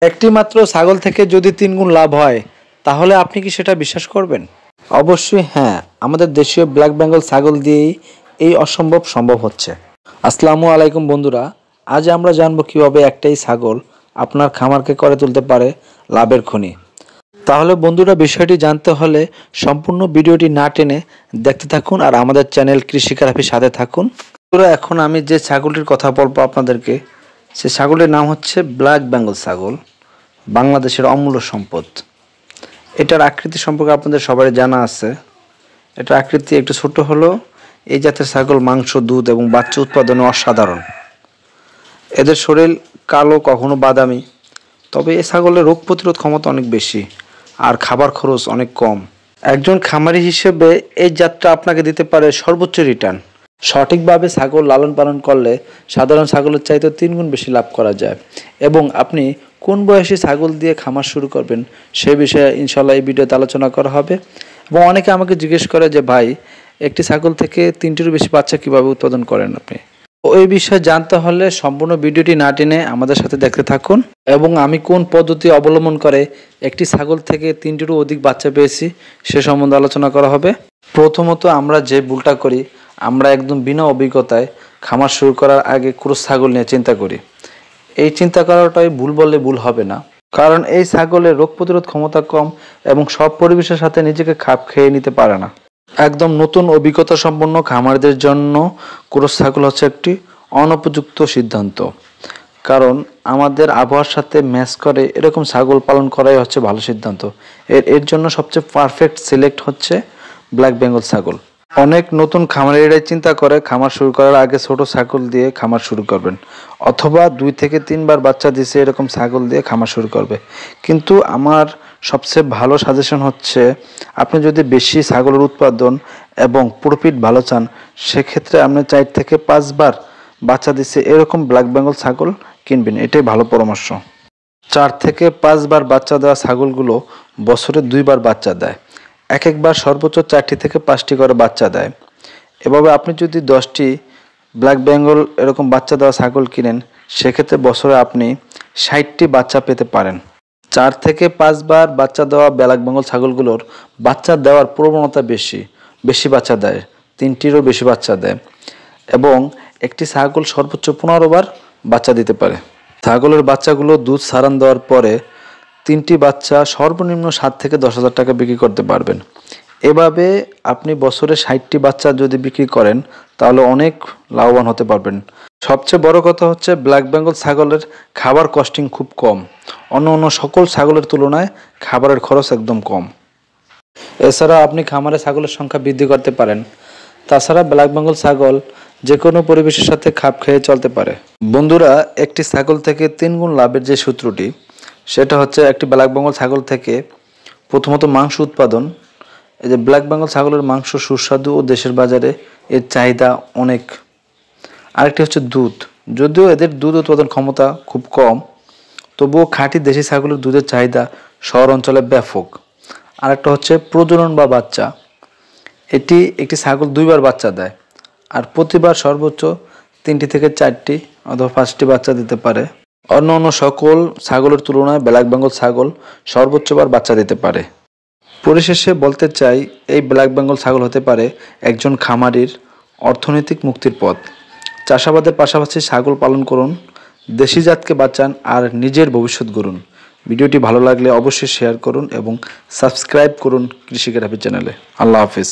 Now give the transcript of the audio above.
একটি মাত্র ছাগল থেকে যদি 3 গুণ লাভ হয় তাহলে আপনি কি সেটা বিশ্বাস করবেন? অবশ্যই হ্যাঁ, আমাদের দেশীয় ব্ল্যাক বেঙ্গল ছাগল দিয়েই এই অসম্ভব সম্ভব হচ্ছে। আসসালামু আলাইকুম বন্ধুরা, আজ আমরা জানবো কিভাবে একটাই ছাগল আপনার খামারকে করে তুলতে পারে লাভের খনি। তাহলে বন্ধুরা, বিষয়টি জানতে হলে সম্পূর্ণ ভিডিওটি না টেনে দেখতে থাকুন আর আমাদের চ্যানেল কৃষি ক্যাফের সাথে থাকুন। বন্ধুরা, এখন আমি যে ছাগলটির কথা বলবো আপনাদেরকে, সে ছাগলটির নাম হচ্ছে ব্ল্যাক বেঙ্গল ছাগল, বাংলাদেশের অমূল্য সম্পদ। এটার আকৃতি সম্পর্কে আপনাদের সবারই জানা আছে। এটার আকৃতি একটু ছোট হলেও এই জাতের ছাগল মাংস, দুধ এবং বাচ্চা উৎপাদনে অসাধারণ। এদের শরীর কালো, কখনো বাদামি, তবে এই ছাগলের রোগ প্রতিরোধ ক্ষমতা অনেক বেশি আর খাবার খরচ অনেক কম। একজন খামারি হিসেবে এই জাতটা আপনাকে দিতে পারে সর্বোচ্চ রিটার্ন। সঠিকভাবে ছাগল লালন পালন করলে সাধারণ ছাগলের চাইতে 3 গুণ বেশি লাভ করা যায়। এবং আপনি কোন বয়সে ছাগল দিয়ে খামার শুরু করবেন সে বিষয়ে ইনশাল্লাহ এই ভিডিওতে আলোচনা করা হবে। এবং অনেকে আমাকে জিজ্ঞেস করে যে ভাই, একটি ছাগল থেকে 3টিরও বেশি বাচ্চা কিভাবে উৎপাদন করেন আপনি? ওই বিষয়ে জানতে হলে সম্পূর্ণ ভিডিওটি না টেনে আমাদের সাথে দেখতে থাকুন। এবং আমি কোন পদ্ধতি অবলম্বন করে একটি ছাগল থেকে 3টিরও অধিক বাচ্চা পেয়েছি সে সম্বন্ধে আলোচনা করা হবে। প্রথমত, আমরা যে ভুলটা করি, আমরা একদম বিনা অভিজ্ঞতায় খামার শুরু করার আগে ক্রস ছাগল নিয়ে চিন্তা করি। এই চিন্তা করাটাই ভুল বললে ভুল হবে না, কারণ এই ছাগলের রোগ প্রতিরোধ ক্ষমতা কম এবং সব পরিবেশের সাথে নিজেকে খাপ খেয়ে নিতে পারে না। একদম নতুন অভিজ্ঞতা সম্পন্ন খামারদের জন্য ক্রস ছাগল হচ্ছে একটি অনুপযুক্ত সিদ্ধান্ত, কারণ আমাদের আবহাওয়ার সাথে ম্যাচ করে এরকম ছাগল পালন করাই হচ্ছে ভালো সিদ্ধান্ত। এর জন্য সবচেয়ে পারফেক্ট সিলেক্ট হচ্ছে ব্ল্যাক বেঙ্গল ছাগল। অনেক নতুন খামারিরাই চিন্তা করে খামার শুরু করার আগে ছোট ছাগল দিয়ে খামার শুরু করবেন, অথবা 2 থেকে 3 বার বাচ্চা দিছে এরকম ছাগল দিয়ে খামার শুরু করবে। কিন্তু আমার সবচেয়ে ভালো সাজেশন হচ্ছে, আপনি যদি বেশি ছাগলের উৎপাদন এবং প্রফিট ভালো চান, সেক্ষেত্রে আপনি 4 থেকে 5 বার বাচ্চা দিচ্ছে এরকম ব্ল্যাক বেঙ্গল ছাগল কিনবেন, এটাই ভালো পরামর্শ। 4 থেকে 5 বার বাচ্চা দেওয়া ছাগলগুলো বছরে 2 বার বাচ্চা দেয়, একবার সর্বোচ্চ 4টি থেকে 5টি করে বাচ্চা দেয়। এভাবে আপনি যদি 10টি ব্ল্যাক বেঙ্গল এরকম বাচ্চা দেওয়া ছাগল কিনেন, সেক্ষেত্রে বছরে আপনি 60টি বাচ্চা পেতে পারেন। 4 থেকে 5 বার বাচ্চা দেওয়া ব্ল্যাক বেঙ্গল ছাগলগুলোর বাচ্চা দেওয়ার প্রবণতা বেশি বাচ্চা দেয়, 3টিরও বেশি বাচ্চা দেয় এবং একটি ছাগল সর্বোচ্চ 15 বার বাচ্চা দিতে পারে। ছাগলের বাচ্চাগুলো দুধ ছাড়ান দেওয়ার পরে 3টি বাচ্চা সর্বনিম্ন 7 থেকে 10,000 টাকা বিক্রি করতে পারবেন। এভাবে আপনি বছরে 60টি বাচ্চা যদি বিক্রি করেন তাহলে অনেক লাভবান হতে পারবেন। সবচেয়ে বড় কথা হচ্ছে, ব্ল্যাক বেঙ্গল ছাগলের খাবার কস্টিং খুব কম, অন্য সকল ছাগলের তুলনায় খাবারের খরচ একদম কম। এছাড়া আপনি খামারে ছাগলের সংখ্যা বৃদ্ধি করতে পারেন। তাছাড়া ব্ল্যাক বেঙ্গল ছাগল যে কোনো পরিবেশের সাথে খাপ খেয়ে চলতে পারে। বন্ধুরা, একটি ছাগল থেকে 3 গুণ লাভের যে সূত্রটি, সেটা হচ্ছে একটি ব্ল্যাক বেঙ্গল ছাগল থেকে প্রথমত মাংস উৎপাদন। এই যে ব্ল্যাক বেঙ্গল ছাগলের মাংস সুস্বাদু ও দেশের বাজারে এর চাহিদা অনেক। আরেকটি হচ্ছে দুধ। যদিও এদের দুধ উৎপাদন ক্ষমতা খুব কম, তবুও খাঁটি দেশি ছাগলের দুধের চাহিদা শহর অঞ্চলে ব্যাপক। আরেকটা হচ্ছে প্রজনন বা বাচ্চা। একটি ছাগল 2 বার বাচ্চা দেয় আর প্রতিবার সর্বোচ্চ 3টি থেকে 4টি অথবা 5টি বাচ্চা দিতে পারে। অন্য সকল ছাগলের তুলনায় ব্ল্যাক বেঙ্গল ছাগল সর্বোচ্চ বার বাচ্চা দিতে পারে। পরিশেষে বলতে চাই, এই ব্ল্যাক বেঙ্গল ছাগল হতে পারে একজন খামারির অর্থনৈতিক মুক্তির পথ। চাষাবাদের পাশাপাশি ছাগল পালন করুন, দেশি জাতকে বাঁচান আর নিজের ভবিষ্যৎ গড়ুন। ভিডিওটি ভালো লাগলে অবশ্যই শেয়ার করুন এবং সাবস্ক্রাইব করুন কৃষি ক্যাফে চ্যানেলে। আল্লাহ হাফিজ।